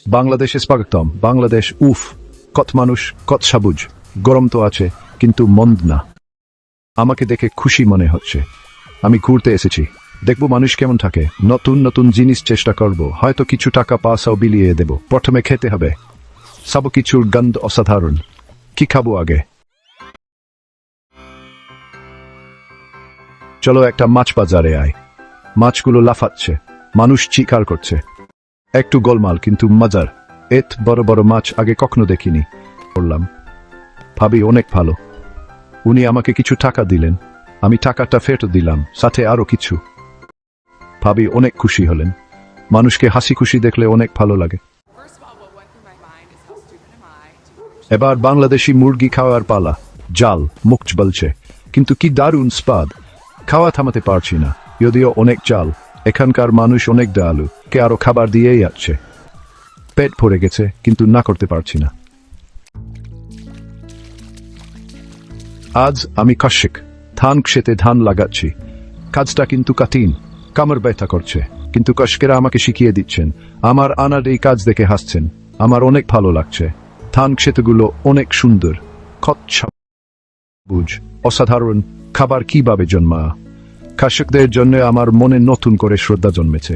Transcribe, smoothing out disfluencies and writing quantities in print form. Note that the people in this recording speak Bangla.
বাংলাদেশে স্বাগতম। বাংলাদেশ উফ, কত মানুষ, কত সবুজ, গরম তো আছে কিন্তু মন্দ না। আমাকে দেখে খুশি মনে হচ্ছে। আমি ঘুরতে এসেছি, দেখব মানুষ কেমন থাকে, নতুন নতুন জিনিস চেষ্টা করব, হয়তো কিছু টাকা পয়সাও বিলিয়ে দেব। প্রথমে খেতে হবে, সব কিছুর গন্ধ অসাধারণ। কি খাবো আগে? চলো একটা মাছ বাজারে আয়। মাছগুলো লাফাচ্ছে, মানুষ চিৎকার করছে, একটু গোলমাল কিন্তু মজার। এত বড় বড় মাছ আগে কখনো দেখিনি। বললাম, ভাবি অনেক ভালো। উনি আমাকে কিছু টাকা দিলেন, আমি টাকাটা ফেরত দিলাম, সাথে আরো কিছু। ভাবি অনেক খুশি হলেন। মানুষকে হাসি খুশি দেখলে অনেক ভালো লাগে। এবার বাংলাদেশি মুরগি খাওয়ার পালা। জাল মুখ বলছে, কিন্তু কি দারুণ স্বাদ। খাওয়া থামাতে পারছি না, যদিও অনেক চাল। এখানকার মানুষ অনেক দয়ালু, কে আরো খাবার দিয়েই যাচ্ছে। পেট ভরে গেছে কিন্তু না করতে পারছি না। আজ আমি কৃষক, ধান ক্ষেতে ধান লাগাচ্ছি। কাজটা কিন্তু কঠিন, কামর ব্যথা করছে, কিন্তু কৃষকেরা আমাকে শিখিয়ে দিচ্ছেন। আমার আনার এই কাজ দেখে হাসছেন, আমার অনেক ভালো লাগছে। ধান ক্ষেতগুলো অনেক সুন্দর, কত সবুজ, অসাধারণ। খাবার কিভাবে জন্মা, কৃষকদের জন্য আমার মনে নতুন করে শ্রদ্ধা জন্মেছে।